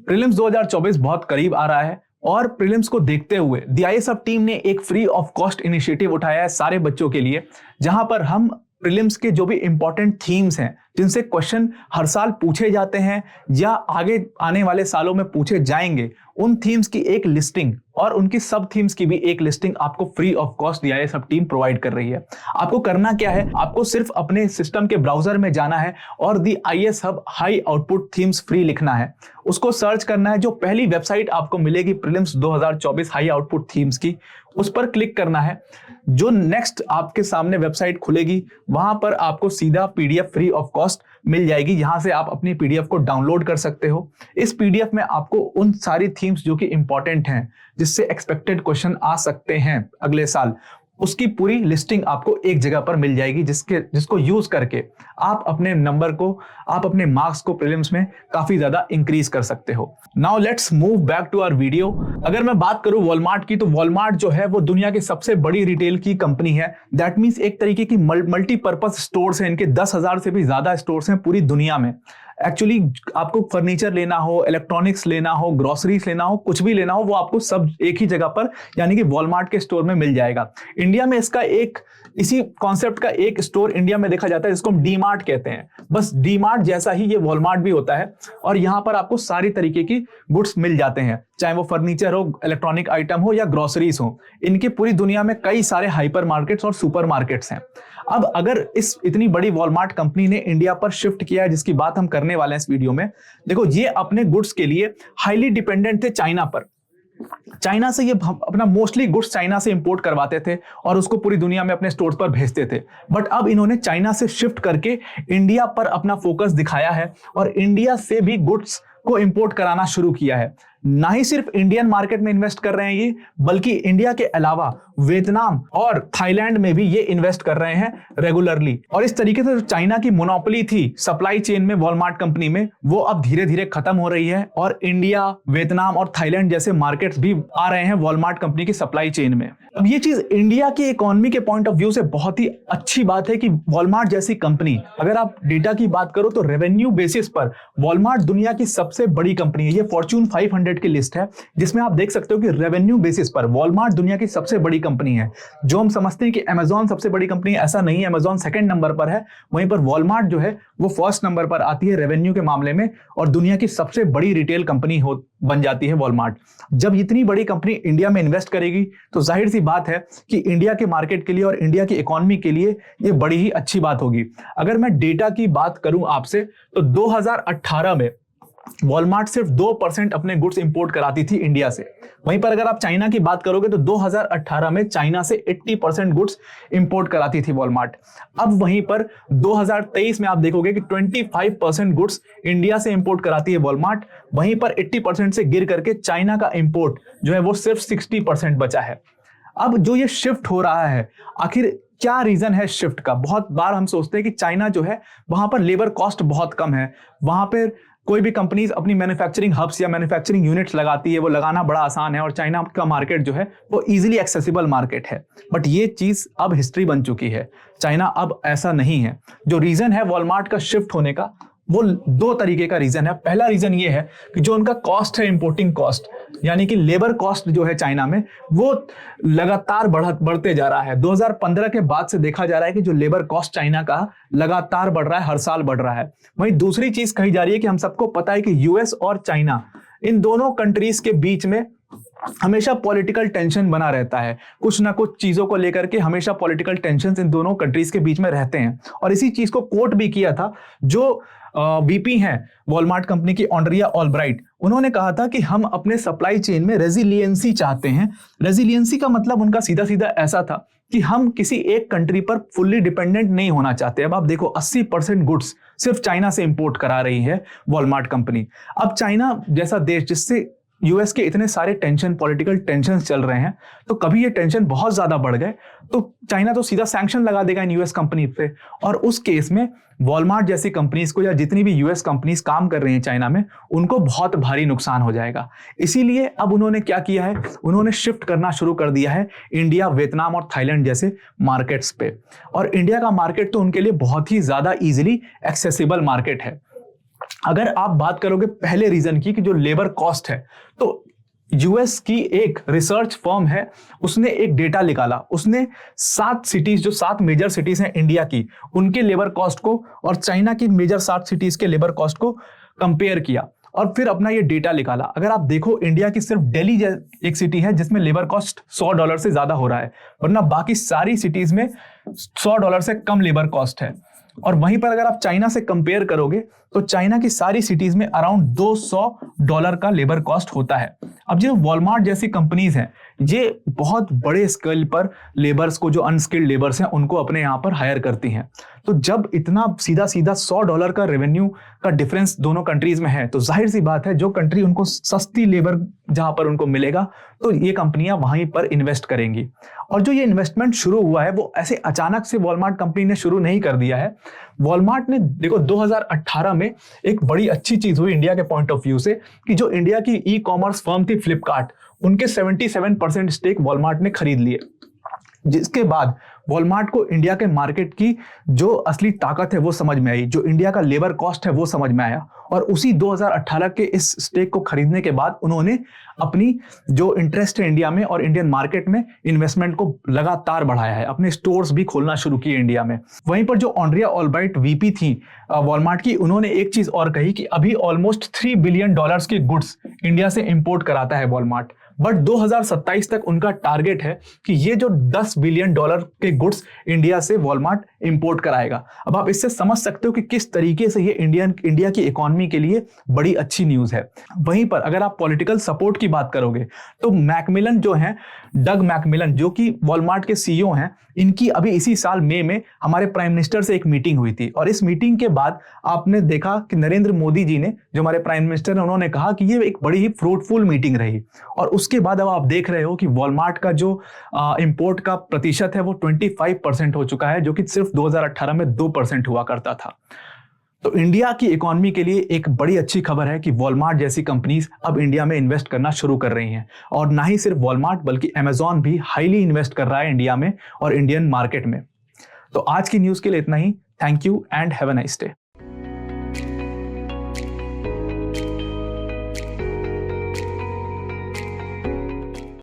Prelims 2024 बहुत करीब आ रहा है और प्रीलिम्स को देखते हुए द आईएएस टीम ने एक फ्री ऑफ कॉस्ट इनिशिएटिव उठाया है सारे बच्चों के लिए, जहां पर हम प्रीलिम्स के जो भी इंपॉर्टेंट थीम्स हैं जिनसे क्वेश्चन हर साल पूछे जाते हैं या आगे आने वाले सालों में पूछे जाएंगे, उन थीम्स की एक लिस्टिंग और उनकी सब थीम्स की भी एक लिस्टिंग आपको free of cost the IAS team provide कर रही है। आपको करना क्या है, आपको सिर्फ अपने सिस्टम के ब्राउजर में जाना है और the IAS hub high output themes free लिखना है, उसको सर्च करना है। जो पहली वेबसाइट आपको मिलेगी प्रीलिम्स 2024 हाई आउटपुट थीम्स की, उस पर क्लिक करना है। जो नेक्स्ट आपके सामने वेबसाइट खुलेगी वहां पर आपको सीधा पीडीएफ फ्री ऑफ कॉस्ट मिल जाएगी, यहां से आप अपनी पीडीएफ को डाउनलोड कर सकते हो। इस पीडीएफ में आपको उन सारी थीम्स जो कि इंपॉर्टेंट हैं, जिससे एक्सपेक्टेड क्वेश्चन आ सकते हैं अगले साल, उसकी पूरी लिस्टिंग आपको एक जगह पर मिल जाएगी, जिसको यूज करके आप अपने नंबर को, आप अपने मार्क्स को प्रीलिम्स में काफी ज्यादा इंक्रीज कर सकते हो। Now let's move back to our video. अगर मैं बात करूं वॉलमार्ट की, तो वॉलमार्ट जो है वो दुनिया की सबसे बड़ी रिटेल की कंपनी है। दैट मीन्स एक तरीके की मल्टीपर्पज स्टोर्स हैं, इनके 10,000 से भी ज्यादा स्टोर्स हैं पूरी दुनिया में। एक्चुअली आपको फर्नीचर लेना हो, इलेक्ट्रॉनिक्स लेना हो, ग्रोसरीज लेना हो, कुछ भी लेना हो, वो आपको सब एक ही जगह पर यानी कि वॉलमार्ट के स्टोर में मिल जाएगा। इंडिया में इसका इसी कॉन्सेप्ट का एक स्टोर इंडिया में देखा जाता है, जिसको हम डी मार्ट कहते हैं। बस डी मार्ट जैसा ही ये वॉलमार्ट भी होता है और यहाँ पर आपको सारी तरीके की गुड्स मिल जाते हैं, चाहे वो फर्नीचर हो, इलेक्ट्रॉनिक आइटम हो या ग्रोसरीज हो। इनके पूरी दुनिया में कई सारे हाइपर मार्केट्स और सुपर मार्केट्स हैं। अब अगर इस इतनी बड़ी वॉलमार्ट कंपनी ने इंडिया पर शिफ्ट किया है, जिसकी बात हम करने वाले हैं इस वीडियो में, देखो ये अपने गुड्स के लिए हाईली डिपेंडेंट थे चाइना पर। चाइना से ये अपना मोस्टली गुड्स चाइना से इंपोर्ट करवाते थे और उसको पूरी दुनिया में अपने स्टोर्स पर भेजते थे। बट अब इन्होंने चाइना से शिफ्ट करके इंडिया पर अपना फोकस दिखाया है और इंडिया से भी गुड्स को इंपोर्ट कराना शुरू किया है। ना ही सिर्फ इंडियन मार्केट में इन्वेस्ट कर रहे हैं ये, बल्कि इंडिया के अलावा वियतनाम और थाईलैंड में भी ये इन्वेस्ट कर रहे हैं रेगुलरली। और इस तरीके से जो चाइना की मोनोपोली थी सप्लाई चेन में वॉलमार्ट कंपनी में, वो अब धीरे धीरे खत्म हो रही है और इंडिया, वियतनाम और थाईलैंड जैसे मार्केट्स भी आ रहे हैं वॉलमार्ट कंपनी की सप्लाई चेन में। अब ये चीज इंडिया की इकोनॉमी के पॉइंट ऑफ व्यू से बहुत ही अच्छी बात है कि वॉलमार्ट जैसी कंपनी, अगर आप डेटा की बात करो तो रेवेन्यू बेसिस पर वॉलमार्ट दुनिया की सबसे बड़ी कंपनी है। ये फॉर्च्यून 500 की लिस्ट है, जिसमें आप देख सकते हो कि रेवेन्यू बेसिस पर वॉलमार्ट दुनिया की सबसे बड़ी कंपनी है। जो हम समझते हैं कि अमेजॉन सबसे बड़ी कंपनी है, ऐसा नहीं है। अमेजॉन सेकंड नंबर पर है, वहीं पर वॉलमार्ट जो है वो फर्स्ट नंबर पर आती है रेवेन्यू के मामले में और दुनिया की सबसे बड़ी रिटेल कंपनी बन जाती है वॉलमार्ट। जब इतनी बड़ी कंपनी इंडिया में इन्वेस्ट करेगी तो जाहिर सी बात है कि इंडिया के मार्केट के लिए और इंडिया की इकोनॉमी के लिए ये बड़ी ही अच्छी बात होगी। अगर मैं डेटा की बात करूं आपसे, तो 2018 में वॉलमार्ट सिर्फ 2% अपने गुड्स इंपोर्ट कराती थी इंडिया से। वहीं पर अगर आप चाइना की बात करोगे तो 2018 में चाइना से 80% गुड्स इंपोर्ट कराती थी वॉलमार्ट। अब वहीं पर 2023 में आप देखोगे कि 25% गुड्स इंडिया से इंपोर्ट कराती है वॉलमार्ट। वहीं पर 80% से गिर करके चाइना का इंपोर्ट जो है वो सिर्फ 60% बचा है। अब जो ये शिफ्ट हो रहा है, आखिर क्या रीजन है शिफ्ट का? बहुत बार हम सोचते हैं कि चाइना जो है वहां पर लेबर कॉस्ट बहुत कम है, वहां पर कोई भी कंपनीज अपनी मैन्युफैक्चरिंग हब्स या मैन्युफैक्चरिंग यूनिट्स लगाती है, वो लगाना बड़ा आसान है और चाइना का मार्केट जो है वो इजीली एक्सेसिबल मार्केट है। बट ये चीज अब हिस्ट्री बन चुकी है, चाइना अब ऐसा नहीं है। जो रीजन है वॉलमार्ट का शिफ्ट होने का, वो दो तरीके का रीजन है। पहला रीजन ये है कि जो उनका कॉस्ट है, इंपोर्टिंग कॉस्ट, यानी कि लेबर कॉस्ट जो है चाइना में, वो लगातार बढ़ते जा रहा है। 2015 के बाद से देखा जा रहा है कि जो लेबर कॉस्ट चाइना का लगातार बढ़ रहा है, हर साल बढ़ रहा है। वहीं दूसरी चीज कही जा रही है कि हम सबको पता है कि यूएस और चाइना, इन दोनों कंट्रीज के बीच में हमेशा पॉलिटिकल टेंशन बना रहता है। कुछ ना कुछ चीजों को लेकर के हमेशा पॉलिटिकल टेंशन इन दोनों कंट्रीज के बीच में रहते हैं। और इसी चीज को कोट भी किया था जो वीपी हैं वॉलमार्ट कंपनी की, ऑन्ड्रिया ऑलब्राइट। उन्होंने कहा था कि हम अपने सप्लाई चेन में रेजिलियंसी चाहते हैं। रेजिलियंसी का मतलब उनका सीधा सीधा ऐसा था कि हम किसी एक कंट्री पर फुल्ली डिपेंडेंट नहीं होना चाहते। अब आप देखो 80% गुड्स सिर्फ चाइना से इंपोर्ट करा रही है वॉलमार्ट कंपनी। अब चाइना जैसा देश, जिससे यूएस के इतने सारे पॉलिटिकल टेंशन चल रहे हैं, तो कभी ये टेंशन बहुत ज्यादा बढ़ गए तो चाइना तो सीधा सैंक्शन लगा देगा इन यूएस कंपनी पे, और उस केस में वॉलमार्ट जैसी कंपनीज को या जितनी भी यूएस कंपनीज काम कर रही हैं चाइना में, उनको बहुत भारी नुकसान हो जाएगा। इसीलिए अब उन्होंने क्या किया है, उन्होंने शिफ्ट करना शुरू कर दिया है इंडिया, वियतनाम और थाईलैंड जैसे मार्केट्स पे। और इंडिया का मार्केट तो उनके लिए बहुत ही ज्यादा इजीली एक्सेसिबल मार्केट है। अगर आप बात करोगे पहले रीजन की कि जो लेबर कॉस्ट है, तो यूएस की एक रिसर्च फर्म है, उसने एक डेटा निकाला। उसने 7 सिटीज, जो 7 मेजर सिटीज हैं इंडिया की, उनके लेबर कॉस्ट को और चाइना की मेजर 7 सिटीज के लेबर कॉस्ट को कंपेयर किया और फिर अपना ये डेटा निकाला। अगर आप देखो, इंडिया की सिर्फ दिल्ली एक सिटी है जिसमें लेबर कॉस्ट $100 से ज्यादा हो रहा है, वरना बाकी सारी सिटीज में $100 से कम लेबर कॉस्ट है। और वहीं पर अगर आप चाइना से कंपेयर करोगे तो चाइना की सारी सिटीज में अराउंड $200 का लेबर कॉस्ट होता है। अब जो वॉलमार्ट जैसी कंपनीज हैं, ये बहुत बड़े स्केल पर लेबर्स को, जो अनस्किल्ड लेबर्स हैं, उनको अपने यहाँ पर हायर करती हैं। तो जब इतना सीधा सीधा $100 का रेवेन्यू का डिफरेंस दोनों कंट्रीज में है, तो जाहिर सी बात है जो कंट्री उनको सस्ती लेबर जहां पर उनको मिलेगा, तो ये कंपनियां वहीं पर इन्वेस्ट करेंगी। और जो ये इन्वेस्टमेंट शुरू हुआ है वो ऐसे अचानक से वॉलमार्ट कंपनी ने शुरू नहीं कर दिया है। वॉलमार्ट ने, देखो, 2018 में एक बड़ी अच्छी चीज हुई इंडिया के पॉइंट ऑफ व्यू से कि जो इंडिया की ई कॉमर्स फर्म थी फ्लिपकार्ट, उनके 77% स्टेक वॉलमार्ट ने खरीद लिए, जिसके बाद वॉलमार्ट को इंडिया के मार्केट की जो असली ताकत है वो समझ में आई, जो इंडिया का लेबर कॉस्ट है वो समझ में आया। और उसी 2018 के इस स्टेक को खरीदने के बाद उन्होंने अपनी जो इंटरेस्ट है इंडिया में और इंडियन मार्केट में इन्वेस्टमेंट को लगातार बढ़ाया है, अपने स्टोर्स भी खोलना शुरू किए इंडिया में। वहीं पर जो ऑन्ड्रिया ऑलब्राइट वीपी थी वॉलमार्ट की, उन्होंने एक चीज और कही कि अभी ऑलमोस्ट $3 बिलियन के गुड्स इंडिया से इंपोर्ट कराता है वॉलमार्ट, बट 2027 तक उनका टारगेट है कि ये जो $10 बिलियन के गुड्स इंडिया से वॉलमार्ट इंपोर्ट कराएगा। अब आप इससे समझ सकते हो कि किस तरीके से ये इंडिया की इकोनॉमी के लिए बड़ी अच्छी न्यूज है। वहीं पर अगर आप पॉलिटिकल सपोर्ट की बात करोगे तो मैकमिलन जो है, डग मैकमिलन, जो कि वॉलमार्ट के सीईओ हैं, इनकी अभी इसी साल मई में हमारे प्राइम मिनिस्टर से एक मीटिंग हुई थी। और इस मीटिंग के बाद आपने देखा कि नरेंद्र मोदी जी ने, जो हमारे प्राइम मिनिस्टर हैं, उन्होंने कहा कि ये एक बड़ी ही फ्रूटफुल मीटिंग रही। और उसके बाद अब आप देख रहे हो कि वॉलमार्ट का जो इंपोर्ट का प्रतिशत है वो 25% हो चुका है, जो कि सिर्फ 2018 में 2% हुआ करता था। तो इंडिया की इकोनॉमी के लिए एक बड़ी अच्छी खबर है कि वॉलमार्ट जैसी कंपनीज अब इंडिया में इन्वेस्ट करना शुरू कर रही हैं। और ना ही सिर्फ वॉलमार्ट बल्कि अमेजॉन भी हाईली इन्वेस्ट कर रहा है इंडिया में और इंडियन मार्केट में। तो आज की न्यूज के लिए इतना ही। Thank you and have a nice day.